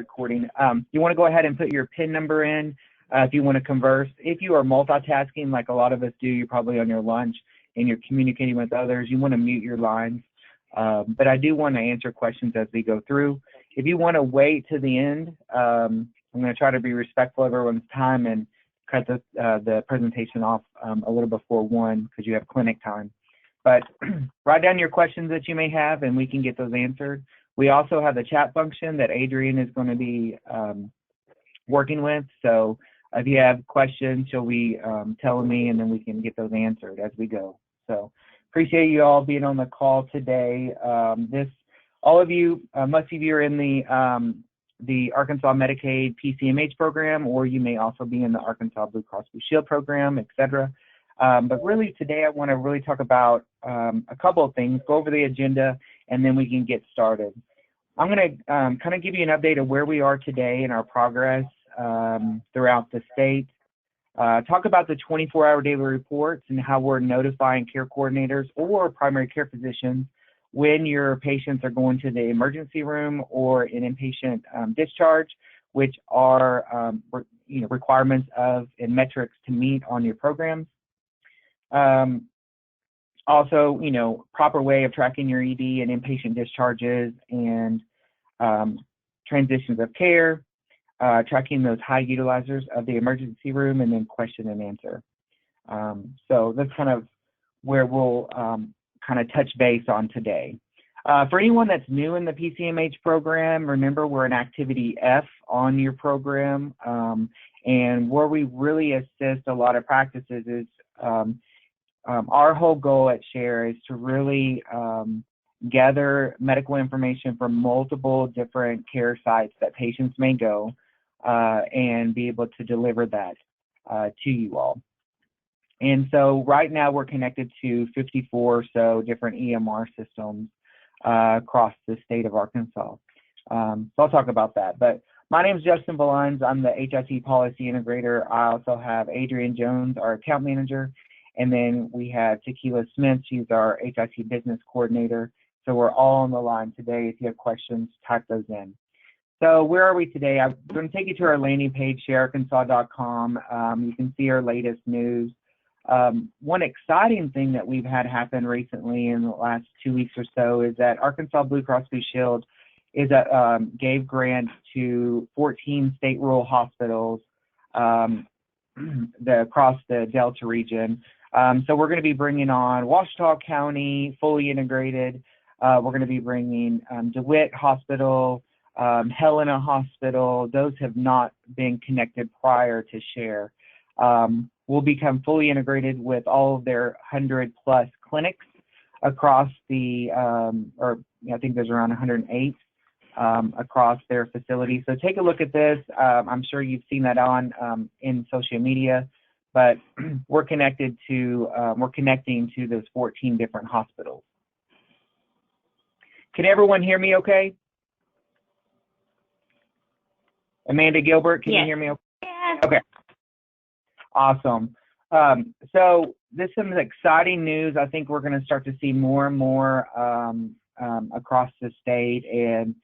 recording. You want to go ahead and put your PIN number in if you want to converse. If you are multitasking, like a lot of us do, you're probably on your lunch and you're communicating with others, you want to mute your lines. But I do want to answer questions as we go through. If you want to wait to the end, I'm going to try to be respectful of everyone's time and cut the presentation off a little before 1 because you have clinic time. But write down your questions that you may have and we can get those answered. We also have the chat function that Adrienne is going to be working with. So if you have questions, she'll be telling me and then we can get those answered as we go. So appreciate you all being on the call today. All of you, most of you are in the Arkansas Medicaid PCMH program, or you may also be in the Arkansas Blue Cross Blue Shield program, etc. But really today I want to really talk about a couple of things, go over the agenda, and then we can get started. I'm going to kind of give you an update of where we are today in our progress throughout the state. Talk about the 24-hour daily reports and how we're notifying care coordinators or primary care physicians when your patients are going to the emergency room or an inpatient discharge, which are requirements of and metrics to meet on your programs. Also, proper way of tracking your ED and inpatient discharges and transitions of care, tracking those high utilizers of the emergency room, and then question and answer. So that's kind of where we'll kind of touch base on today. For anyone that's new in the PCMH program, remember we're in Activity F on your program, and where we really assist a lot of practices is our whole goal at SHARE is to really gather medical information from multiple different care sites that patients may go and be able to deliver that to you all. And so right now we're connected to 54 or so different EMR systems across the state of Arkansas. So I'll talk about that. But my name is Justin Valines. I'm the HIT Policy Integrator. I also have Adrienne Jones, our Account Manager. And then we have Tequila Smith. She's our HIT Business Coordinator. So we're all on the line today. If you have questions, type those in. So where are we today? I'm going to take you to our landing page, sharearkansas.com. You can see our latest news. One exciting thing that we've had happen recently in the last 2 weeks or so is that Arkansas Blue Cross Blue Shield gave grants to 14 state rural hospitals across the Delta region. So we're going to be bringing on Ouachita County, fully integrated. We're going to be bringing DeWitt Hospital, Helena Hospital. Those have not been connected prior to SHARE. Will become fully integrated with all of their 100+ clinics across the, I think there's around 108 across their facilities. So take a look at this. I'm sure you've seen that on in social media, but we're connecting to those 14 different hospitals. Can everyone hear me okay? Amanda Gilbert, can you hear me okay? Yes. Okay. Awesome. So this is some exciting news. I think we're going to start to see more and more across the state, and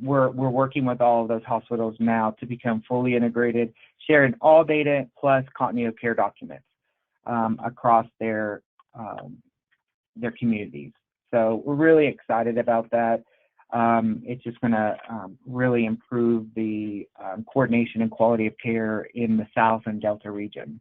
we're working with all of those hospitals now to become fully integrated, sharing all data plus continuity of care documents across their communities. So we're really excited about that. It's just going to really improve the coordination and quality of care in the South and Delta region.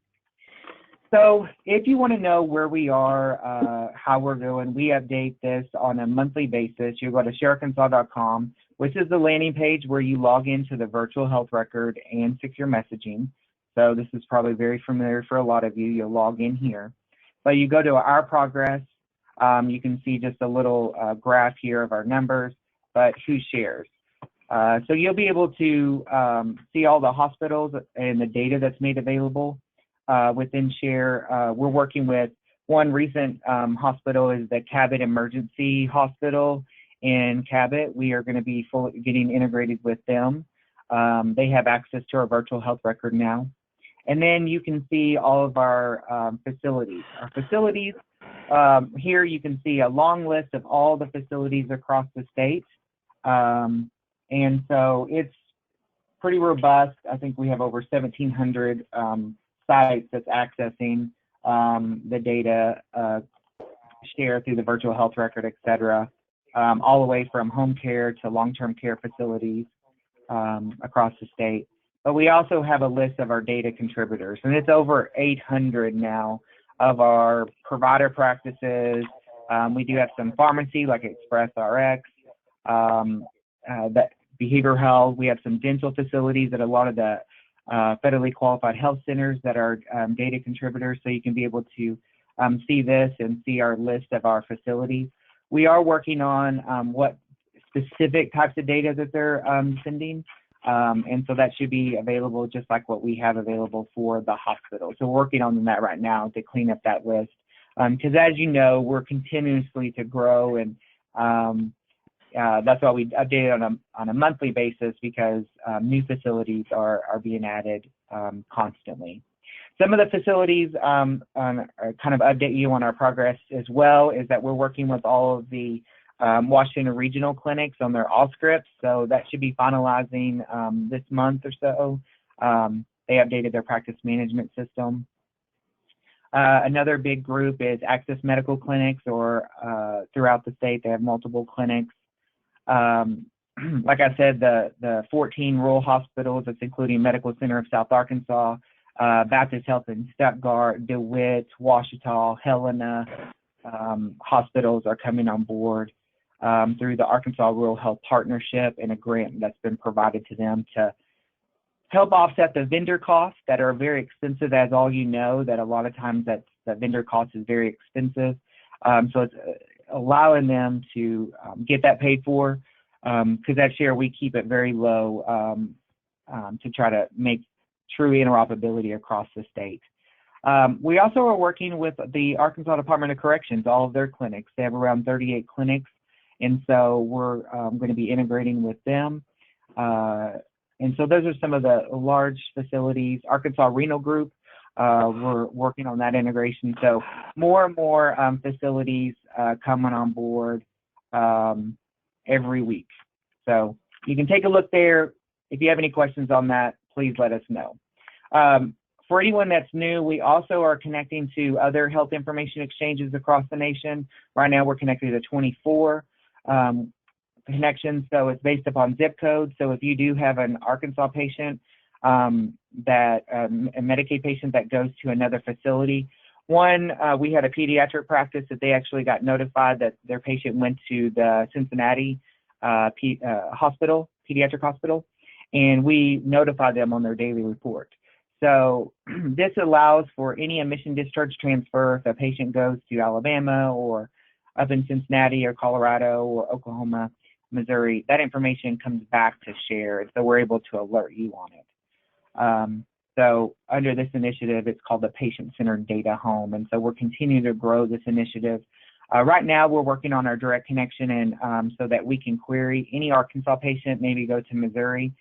So if you want to know where we are, how we're doing, we update this on a monthly basis. You go to sharearkansas.com, which is the landing page where you log into the virtual health record and secure messaging. So this is probably very familiar for a lot of you. You'll log in here. But you go to our progress. You can see just a little graph here of our numbers, but who shares. So you'll be able to see all the hospitals and the data that's made available within SHARE. We're working with one recent hospital is the Cabot Emergency Hospital in Cabot. We are going to be getting integrated with them. They have access to our virtual health record now. And then you can see all of our facilities. Our facilities, here you can see a long list of all the facilities across the state. And so it's pretty robust. I think we have over 1,700 sites that's accessing the data, share through the virtual health record, et cetera, all the way from home care to long-term care facilities across the state. But we also have a list of our data contributors, and it's over 800 now of our provider practices. We do have some pharmacy like Express RX, that behavioral health. We have some dental facilities at a lot of the federally qualified health centers that are data contributors, so you can be able to see this and see our list of our facilities. We are working on what specific types of data that they're sending, and so that should be available just like what we have available for the hospital. So we're working on that right now to clean up that list, because as you know, we're continuously to grow, and that's why we update it on a monthly basis, because new facilities are being added constantly. Some of the facilities kind of update you on our progress as well is that we're working with all of the Washington regional clinics on their all scripts, so that should be finalizing this month or so. They updated their practice management system. Another big group is Access Medical Clinics, or throughout the state they have multiple clinics. Like I said, the 14 rural hospitals, that's including Medical Center of South Arkansas, Baptist Health in Stuttgart, DeWitt, Ouachita, Helena, hospitals are coming on board through the Arkansas Rural Health Partnership and a grant that's been provided to them to help offset the vendor costs that are very expensive, as all you know, that a lot of times that vendor cost is very expensive. So it's allowing them to get that paid for, because that share we keep it very low to try to make true interoperability across the state. We also are working with the Arkansas Department of Corrections, all of their clinics. They have around 38 clinics, and so we're going to be integrating with them. And so those are some of the large facilities. Arkansas Renal Group, we're working on that integration. So more and more facilities coming on board every week. So you can take a look there. If you have any questions on that, please let us know. For anyone that's new, we also are connecting to other health information exchanges across the nation. Right now we're connected to 24 connections, so it's based upon zip code. So if you do have an Arkansas patient, a Medicaid patient that goes to another facility, we had a pediatric practice that they actually got notified that their patient went to the Cincinnati hospital, pediatric hospital, and we notified them on their daily report. So this allows for any admission discharge transfer if a patient goes to Alabama or up in Cincinnati or Colorado or Oklahoma, Missouri, that information comes back to share, so we're able to alert you on it. So under this initiative, it's called the Patient-Centered Data Home, and so we're continuing to grow this initiative. Right now, we're working on our direct connection, and so that we can query any Arkansas patient, maybe go to Missouri.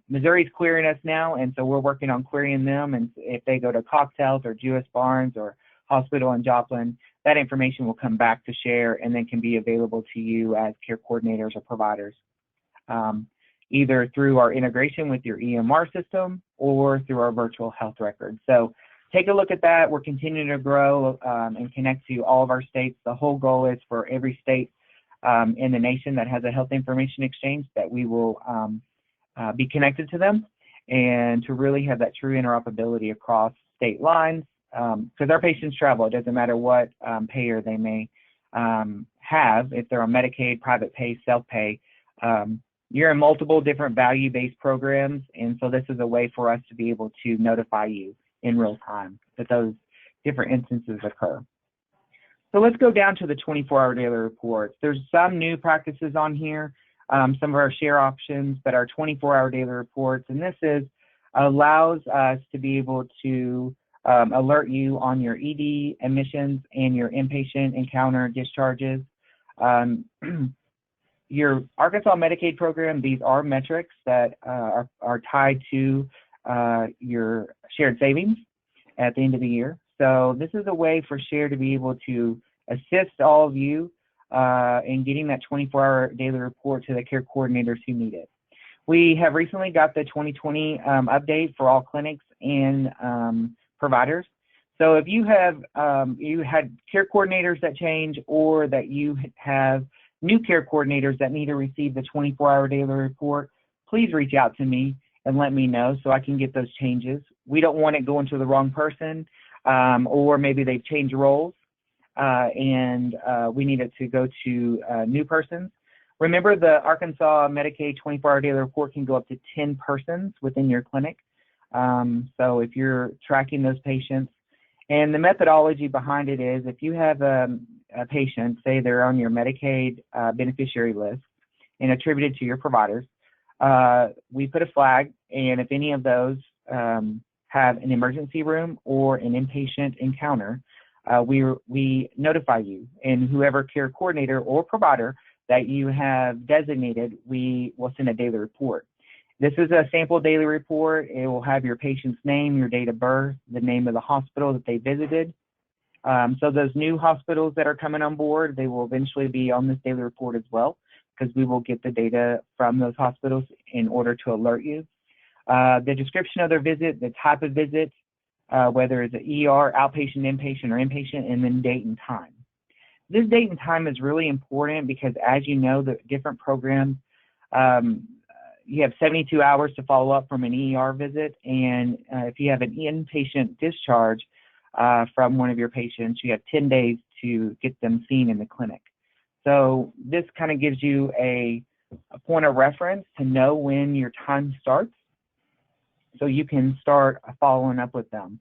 Missouri's querying us now, and so we're working on querying them, and if they go to Cox Health or Jewis Barnes or Hospital in Joplin, that information will come back to share and then can be available to you as care coordinators or providers, either through our integration with your EMR system or through our virtual health record. So take a look at that. We're continuing to grow and connect to all of our states. The whole goal is for every state in the nation that has a health information exchange that we will be connected to them, and to really have that true interoperability across state lines, because our patients travel. It doesn't matter what payer they may have, if they're on Medicaid, private pay, self-pay. You're in multiple different value-based programs, and so this is a way for us to be able to notify you in real time that those different instances occur. So let's go down to the 24-hour daily reports. There's some new practices on here, some of our share options, but our 24-hour daily reports, and this allows us to be able to alert you on your ED admissions and your inpatient encounter discharges. Your Arkansas Medicaid program, these are metrics that are tied to your shared savings at the end of the year. So this is a way for SHARE to be able to assist all of you and getting that 24-hour daily report to the care coordinators who need it. We have recently got the 2020 update for all clinics and providers. So if you have you had care coordinators that change, or that you have new care coordinators that need to receive the 24-hour daily report, please reach out to me and let me know so I can get those changes. We don't want it going to the wrong person, or maybe they've changed roles and we need it to go to new persons. Remember, the Arkansas Medicaid 24-hour daily report can go up to 10 persons within your clinic. So if you're tracking those patients, and the methodology behind it is, if you have a patient, say they're on your Medicaid beneficiary list and attributed to your providers, we put a flag, and if any of those have an emergency room or an inpatient encounter, we notify you, and whoever care coordinator or provider that you have designated, we will send a daily report. This is a sample daily report. It will have your patient's name, your date of birth, the name of the hospital that they visited. So those new hospitals that are coming on board, they will eventually be on this daily report as well, because we will get the data from those hospitals in order to alert you. The description of their visit, the type of visit, whether it's an ER, outpatient, inpatient, or inpatient, and then date and time. This date and time is really important because, as you know, the different programs, you have 72 hours to follow up from an ER visit, and if you have an inpatient discharge from one of your patients, you have 10 days to get them seen in the clinic. So this kind of gives you a point of reference to know when your time starts, so you can start following up with them.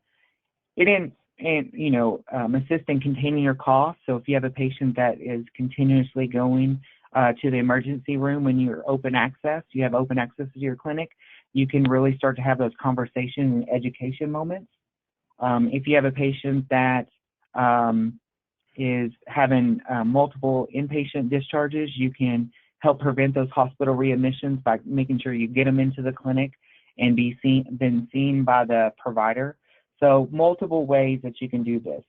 Assist in containing your costs. So if you have a patient that is continuously going to the emergency room when you're open access, you have open access to your clinic, you can really start to have those conversation and education moments. If you have a patient that is having multiple inpatient discharges, you can help prevent those hospital readmissions by making sure you get them into the clinic and been seen by the provider. So multiple ways that you can do this.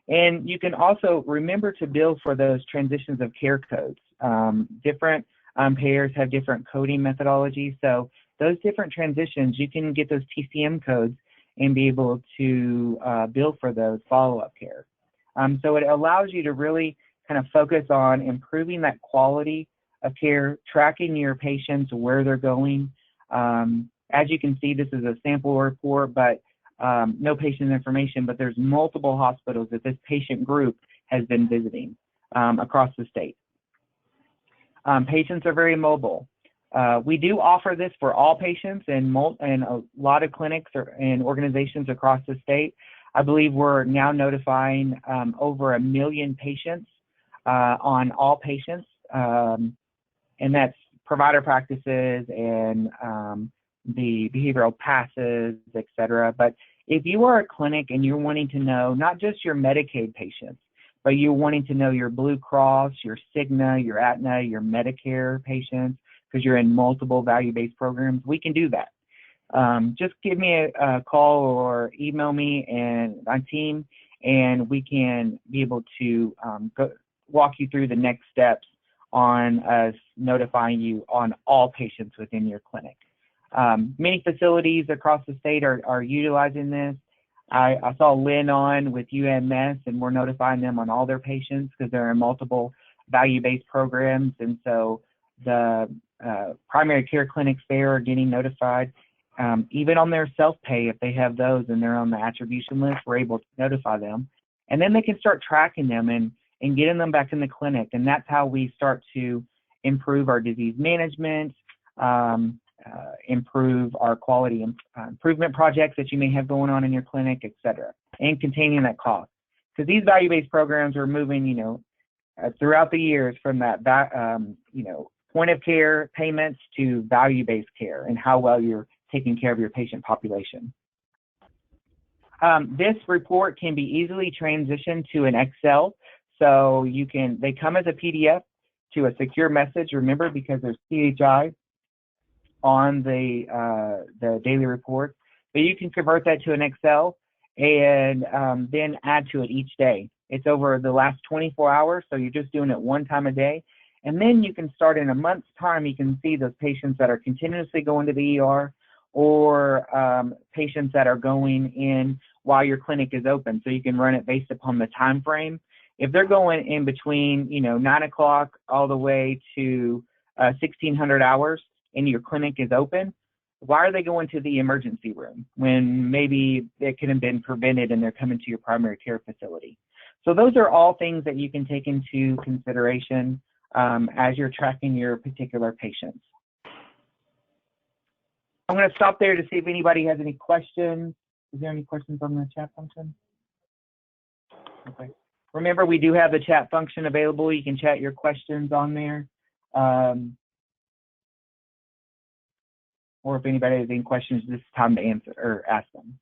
And you can also remember to bill for those transitions of care codes. Different payers have different coding methodologies. So those different transitions, you can get those TCM codes and be able to bill for those follow-up care. So it allows you to really kind of focus on improving that quality of care, tracking your patients, where they're going. As you can see, this is a sample report, but no patient information, but there's multiple hospitals that this patient group has been visiting across the state. Patients are very mobile. We do offer this for all patients in a lot of clinics and organizations across the state. I believe we're now notifying over 1 million patients on all patients, and that's provider practices and the behavioral passes, et cetera. But if you are a clinic and you're wanting to know not just your Medicaid patients, but you're wanting to know your Blue Cross, your Cigna, your Aetna, your Medicare patients, because you're in multiple value-based programs, we can do that. Just give me a call or email me and my team, and we can be able to walk you through the next steps on us notifying you on all patients within your clinic. Many facilities across the state are utilizing this. I saw Lynn on with UMS, and we're notifying them on all their patients because they're in multiple value-based programs, and so the primary care clinics there are getting notified. Even on their self-pay, if they have those and they're on the attribution list, we're able to notify them. And then they can start tracking them and getting them back in the clinic, and that's how we start to improve our disease management, improve our quality improvement projects that you may have going on in your clinic, et cetera, and containing that cost. Because these value-based programs are moving, throughout the years from that, point of care payments to value-based care and how well you're taking care of your patient population. This report can be easily transitioned to an Excel. So they come as a PDF to a secure message, remember, because there's PHI on the daily report, but you can convert that to an Excel and then add to it each day. It's over the last 24 hours, so you're just doing it one time a day. And then you can start in a month's time, you can see those patients that are continuously going to the ER, or patients that are going in while your clinic is open. So you can run it based upon the time frame. If they're going in between, 9 o'clock all the way to 1600 hours and your clinic is open, why are they going to the emergency room when maybe it could have been prevented and they're coming to your primary care facility? So those are all things that you can take into consideration as you're tracking your particular patients. I'm going to stop there to see if anybody has any questions. Is there any questions on the chat function? Okay. Remember, we do have the chat function available. You can chat your questions on there. Or if anybody has any questions, this is time to answer or ask them.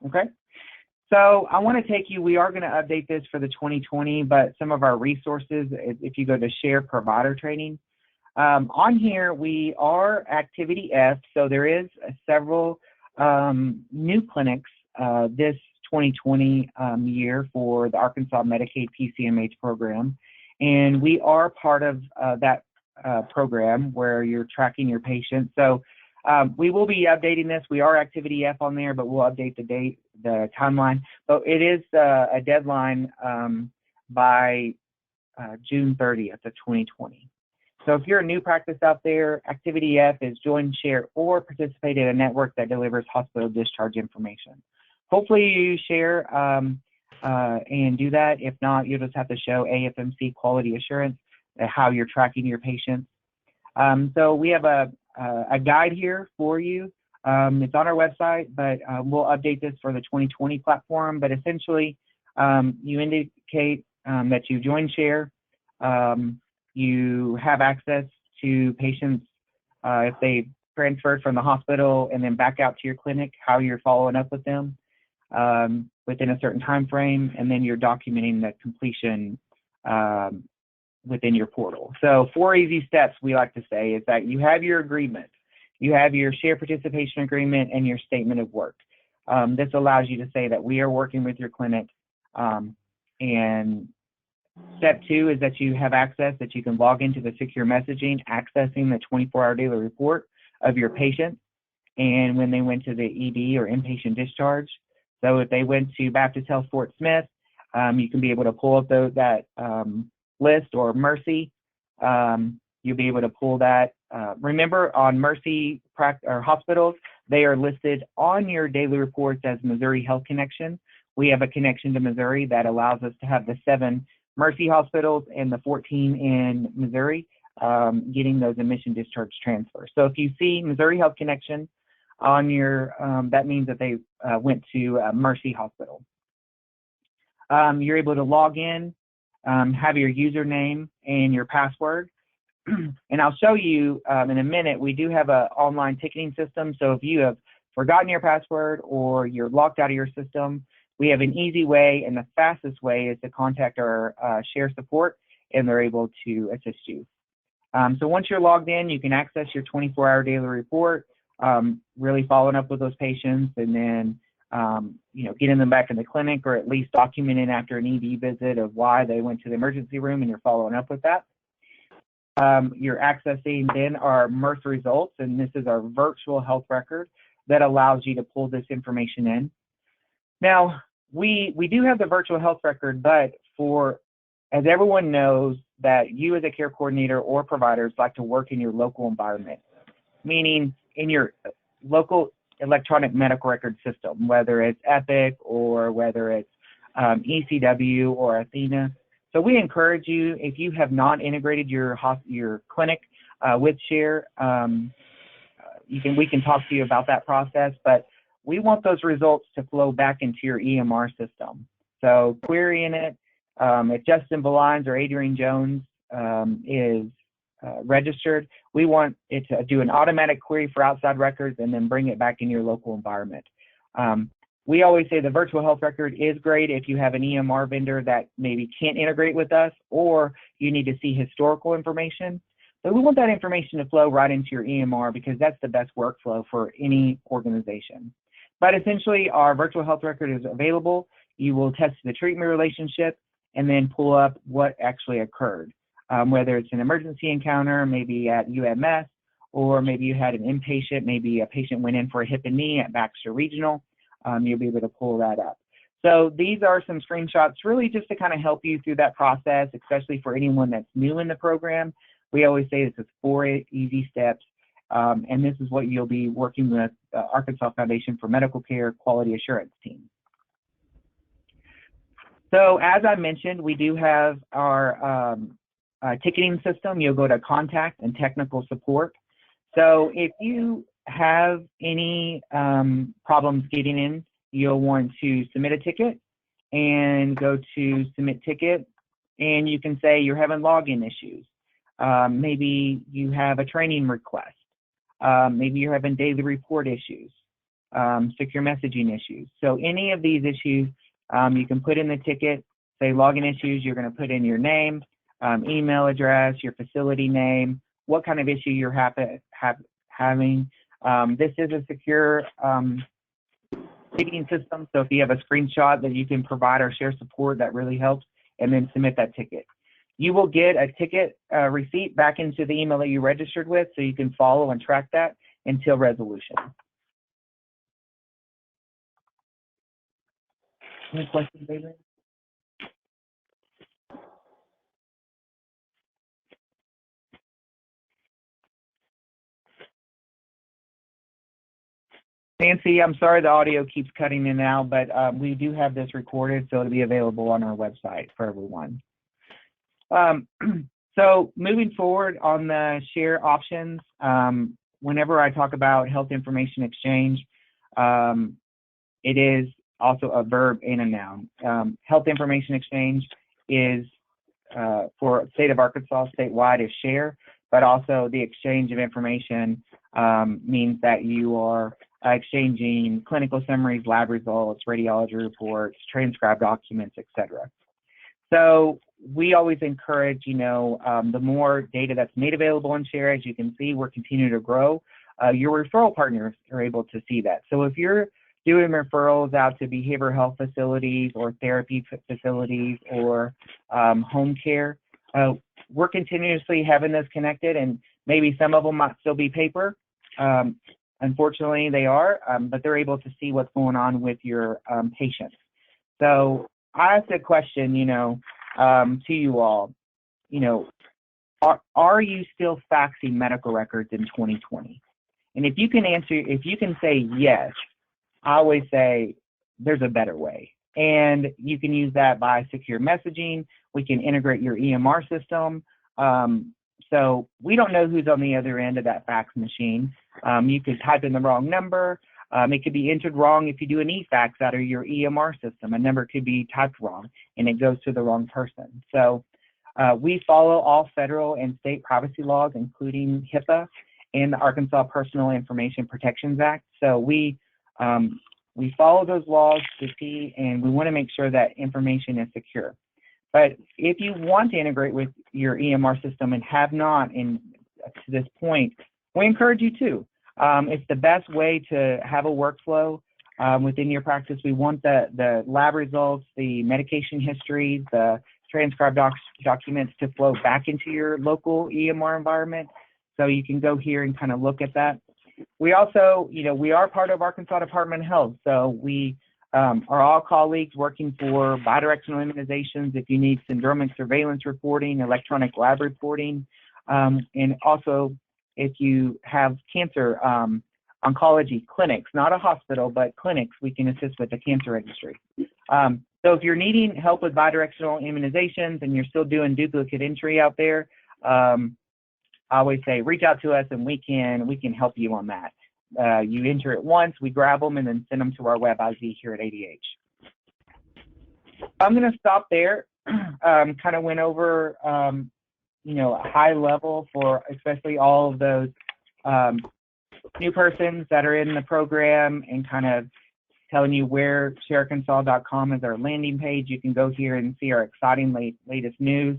Okay. So I want to take you, we are going to update this for the 2020, but some of our resources, if you go to share provider training, on here we are activity F, so there is several new clinics this 2020 year for the Arkansas Medicaid PCMH program, and we are part of that program where you're tracking your patients. So we will be updating this. We are activity F on there, but we'll update the date, the timeline. But it is a deadline by June 30th of 2020. So if you're a new practice out there, activity F is join, share, or participate in a network that delivers hospital discharge information. Hopefully you share and do that. If not, you'll just have to show AFMC quality assurance how you're tracking your patients. So we have a guide here for you. It's on our website, but we'll update this for the 2020 platform. But essentially, you indicate that you join share. You have access to patients if they transferred from the hospital and then back out to your clinic, how you're following up with them within a certain time frame, and then you're documenting the completion within your portal. So 4 easy steps, we like to say, is that you have your agreement, you have your share participation agreement, and your statement of work. This allows you to say that we are working with your clinic. And step 2 is that you have access, that you can log into the secure messaging, accessing the 24-hour daily report of your patients and when they went to the ED or inpatient discharge. So if they went to Baptist Health Fort Smith, you can be able to pull up that list, or Mercy, you'll be able to pull that. Remember, on Mercy or hospitals, they are listed on your daily reports as Missouri Health Connection. We have a connection to Missouri that allows us to have the 7 Mercy hospitals and the 14 in Missouri getting those admission discharge transfers. So if you see Missouri Health Connection on your, that means that they went to Mercy Hospital. You're able to log in, have your username and your password. And I'll show you in a minute, we do have an online ticketing system. So if you have forgotten your password or you're locked out of your system, we have an easy way, and the fastest way is to contact our share support, and they're able to assist you. So once you're logged in, you can access your 24-hour daily report, really following up with those patients, and then getting them back in the clinic, or at least documenting after an ED visit of why they went to the emergency room, and you're following up with that. You're accessing then our MIRTH results, and this is our virtual health record that allows you to pull this information in. Now, we do have the virtual health record, but as everyone knows, that you as a care coordinator or providers like to work in your local environment, meaning in your local electronic medical record system, whether it's Epic or whether it's ECW or Athena. So we encourage you, if you have not integrated your clinic with Share, we can talk to you about that process, but we want those results to flow back into your EMR system. So querying it, if Justin Belines or Adrian Jones is registered, we want it to do an automatic query for outside records and then bring it back in your local environment. We always say the virtual health record is great if you have an EMR vendor that maybe can't integrate with us, or you need to see historical information. But we want that information to flow right into your EMR, because that's the best workflow for any organization. But essentially, our virtual health record is available. You will test the treatment relationship and then pull up what actually occurred, whether it's an emergency encounter, maybe at UMS, or maybe you had an inpatient, maybe a patient went in for a hip and knee at Baxter Regional. You'll be able to pull that up. So these are some screenshots really just to kind of help you through that process, especially for anyone that's new in the program. We always say this is 4 easy steps, and this is what you'll be working with the Arkansas Foundation for Medical Care Quality Assurance team. So as I mentioned, we do have our ticketing system. You'll go to contact and technical support. So if you have any problems getting in, you'll want to submit a ticket and go to submit ticket, and you can say you're having login issues. Maybe you have a training request. Maybe you're having daily report issues, secure messaging issues. So any of these issues, you can put in the ticket, say login issues, you're going to put in your name, email address, your facility name, what kind of issue you're having. This is a secure ticketing system, so if you have a screenshot that you can provide or share support, that really helps, and then submit that ticket. You will get a ticket receipt back into the email that you registered with, so you can follow and track that until resolution. Any questions, David? Nancy, I'm sorry the audio keeps cutting in and out, but we do have this recorded, so it'll be available on our website for everyone. So moving forward on the share options, whenever I talk about health information exchange, it is also a verb and a noun. Health information exchange is for state of Arkansas, statewide is share, but also the exchange of information means that you are exchanging clinical summaries, lab results, radiology reports, transcribed documents, etc. So we always encourage, the more data that's made available on share, as you can see, we're continuing to grow. Your referral partners are able to see that. So if you're doing referrals out to behavioral health facilities or therapy facilities or home care, we're continuously having this connected, and maybe some of them might still be paper. Unfortunately, they are, but they're able to see what's going on with your patients. So I asked a question, to you all, are you still faxing medical records in 2020? And if you can say yes, I always say there's a better way. And you can use that by secure messaging. We can integrate your EMR system. So we don't know who's on the other end of that fax machine. You could type in the wrong number. It could be entered wrong if you do an e-fax out of your EMR system. A number could be typed wrong, and it goes to the wrong person. So we follow all federal and state privacy laws, including HIPAA and the Arkansas Personal Information Protections Act. So we follow those laws to see, and we want to make sure that information is secure. But if you want to integrate with your EMR system and have not to this point, we encourage you to. It's the best way to have a workflow within your practice. We want the lab results, the medication histories, the transcribed documents to flow back into your local EMR environment. So you can go here and kind of look at that. We also, we are part of Arkansas Department of Health. So we are all colleagues working for bidirectional immunizations if you need syndromic surveillance reporting, electronic lab reporting, and also if you have cancer oncology clinics, not a hospital, but clinics, we can assist with the cancer registry. So if you're needing help with bidirectional immunizations and you're still doing duplicate entry out there, I always say reach out to us and we can help you on that. You enter it once, we grab them, and then send them to our web IV here at ADH. I'm going to stop there. Kind of went over, a high level for especially all of those new persons that are in the program, and kind of telling you where sharearkansas.com is our landing page. You can go here and see our exciting latest news.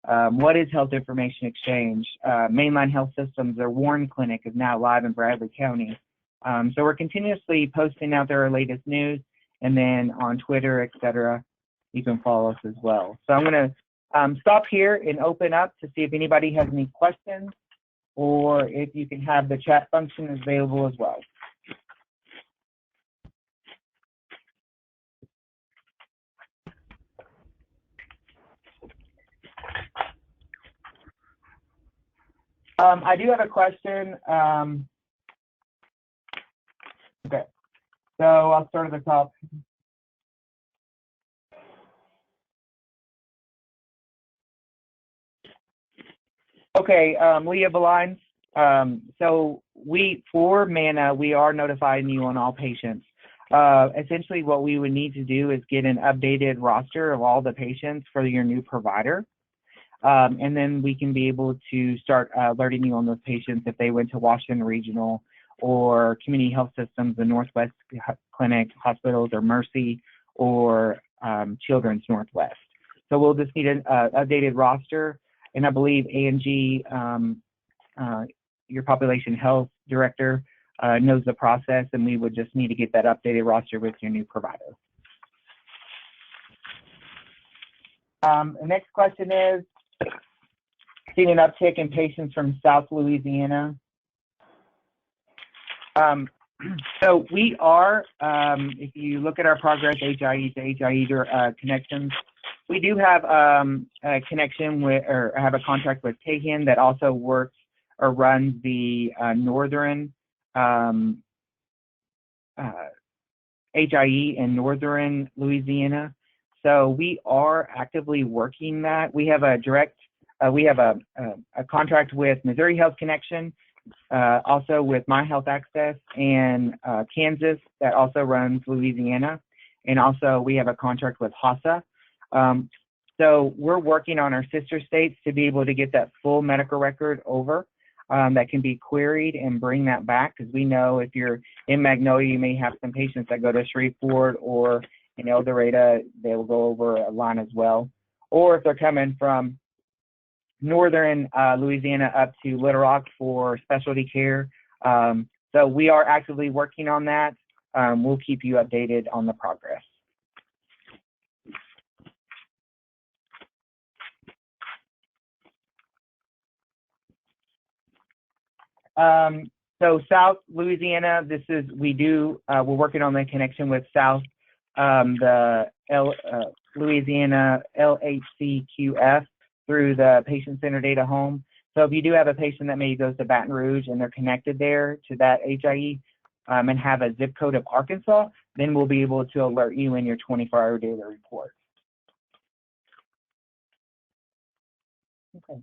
What is Health Information Exchange? Mainline Health Systems, their Warren Clinic is now live in Bradley County. So we're continuously posting out there our latest news, and then on Twitter, etc. You can follow us as well. So I'm going to stop here and open up to see if anybody has any questions, or if you can have the chat function available as well. I do have a question. Okay, so I'll start at the top. Okay, Leah Belines. So for MANA, we are notifying you on all patients. Essentially, what we would need to do is get an updated roster of all the patients for your new provider. And then we can be able to start alerting you on those patients if they went to Washington Regional or Community Health Systems, the Northwest Clinic Hospitals, or Mercy, or Children's Northwest. So we'll just need an updated roster, and I believe A&G, your population health director, knows the process, and we would just need to get that updated roster with your new provider. The next question is, seen an uptick in patients from South Louisiana. So we are, if you look at our progress, HIE to HIE connections, we do have a connection with, or have a contract with Cahan that also works or runs the northern HIE in northern Louisiana. So we are actively working that. We have a direct, we have a contract with Missouri Health Connection, also with My Health Access, and Kansas that also runs Louisiana. And also we have a contract with HASA. So we're working on our sister states to be able to get that full medical record over that can be queried and bring that back, because we know if you're in Magnolia, you may have some patients that go to Shreveport, or in El Dorado, they will go over a line as well. Or if they're coming from northern Louisiana up to Little Rock for specialty care. So we are actively working on that. We'll keep you updated on the progress. So South Louisiana, this is, we're working on the connection with South, the Louisiana LHCQF through the Patient Center Data Home. So if you do have a patient that maybe goes to Baton Rouge and they're connected there to that HIE and have a zip code of Arkansas, then we'll be able to alert you in your 24-hour daily report. Okay.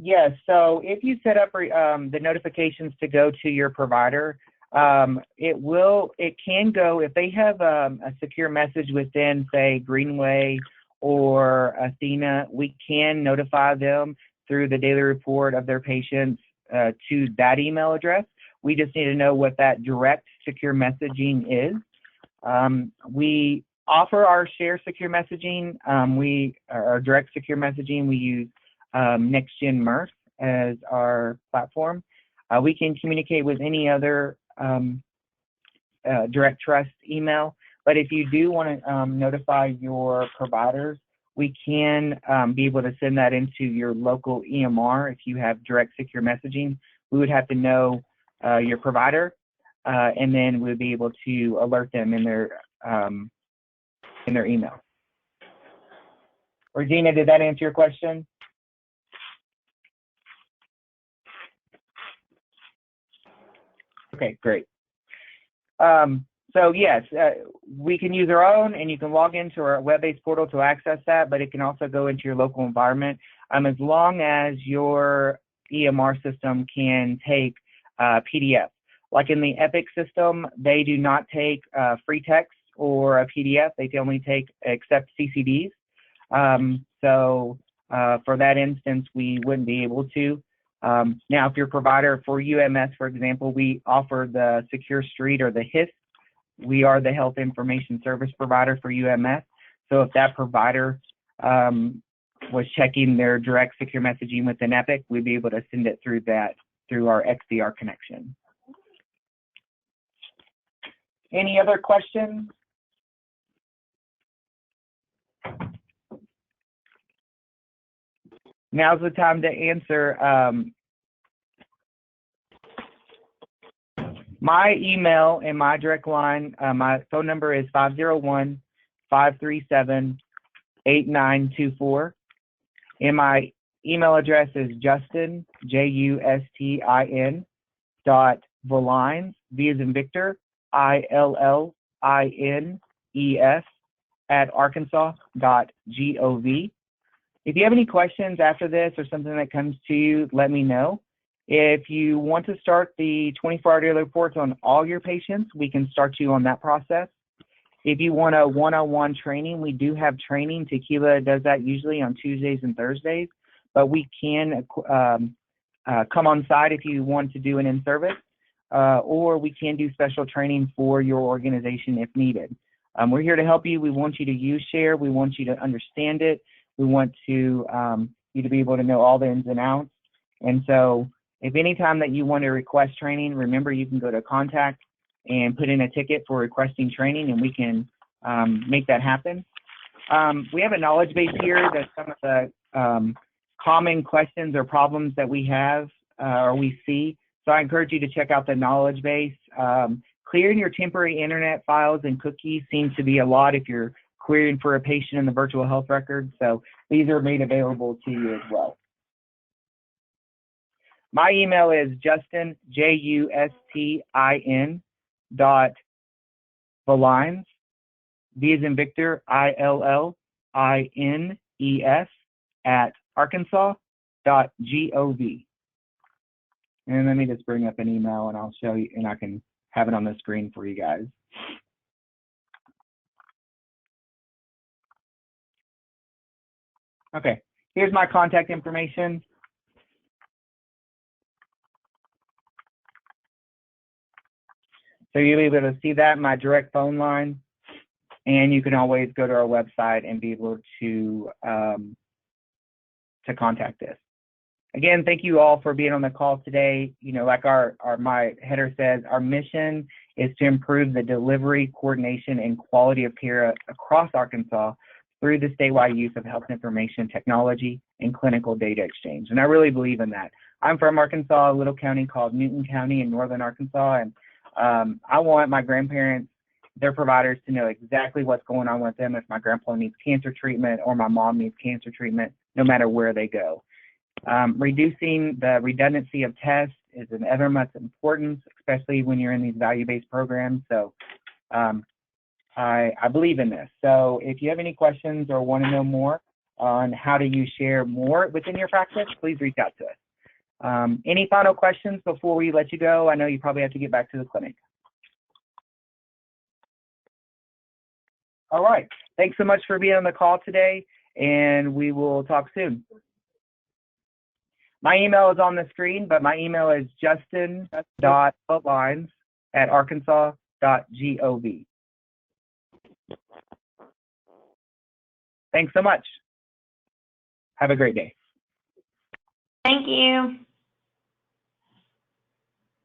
Yes, so if you set up the notifications to go to your provider, it can go, if they have a secure message within, say, Greenway or Athena, we can notify them through the daily report of their patients to that email address. We just need to know what that direct secure messaging is. We offer our share secure messaging. Our direct secure messaging, we use NextGen Mirth as our platform. We can communicate with any other direct trust email, but if you do want to notify your providers, we can be able to send that into your local EMR. If you have direct secure messaging, we would have to know your provider, and then we'll be able to alert them in their email. Regina, did that answer your question? Okay, great. So yes, we can use our own, and you can log into our web-based portal to access that, but it can also go into your local environment, as long as your EMR system can take PDF. Like in the Epic system, they do not take free text or a PDF. They can only accept CCDs. So for that instance, we wouldn't be able to. Now, if your provider for UMS, for example, we offer the Secure Street or the HIS. We are the health information service provider for UMS. So if that provider was checking their direct secure messaging within Epic, we'd be able to send it through our XDR connection. Any other questions? Now's the time to answer. My email and my direct line, my phone number is 501-537-8924. And my email address is Justin, Justin, .Villines, V as in Victor, ILLINES, at arkansas.gov. If you have any questions after this or something that comes to you, let me know. If you want to start the 24-hour daily reports on all your patients, we can start you on that process. If you want a one-on-one training, we do have training. Tequila does that usually on Tuesdays and Thursdays, but we can come on site if you want to do an in-service, or we can do special training for your organization if needed. We're here to help you. We want you to use Share. We want you to understand it. We want you to be able to know all the ins and outs. And so if any time that you want to request training, remember you can go to contact and put in a ticket for requesting training, and we can make that happen. We have a knowledge base here that's some of the common questions or problems that we have or we see. So I encourage you to check out the knowledge base. Clearing your temporary internet files and cookies seems to be a lot if you're querying for a patient in the virtual health record. So these are made available to you as well. My email is Justin, Justin, .Villines, V as in Victor, ILLINES, at arkansas.gov. And let me just bring up an email and I'll show you, and I can have it on the screen for you guys. Okay, here's my contact information. So you'll be able to see that, my direct phone line, and you can always go to our website and be able to contact us. Again, thank you all for being on the call today. You know, like my header says, our mission is to improve the delivery, coordination, and quality of care across Arkansas through the statewide use of health information technology and clinical data exchange. And I really believe in that. I'm from Arkansas, a little county called Newton County in northern Arkansas, and I want my grandparents, their providers, to know exactly what's going on with them if my grandpa needs cancer treatment or my mom needs cancer treatment, no matter where they go. Reducing the redundancy of tests is an ever much importance, especially when you're in these value-based programs. So I believe in this. So if you have any questions or want to know more on how to use Share more within your practice, please reach out to us. Any final questions before we let you go? I know you probably have to get back to the clinic. All right. Thanks so much for being on the call today, and we will talk soon. My email is on the screen, but my email is justin.villines at arkansas.gov. Thanks so much. Have a great day. Thank you.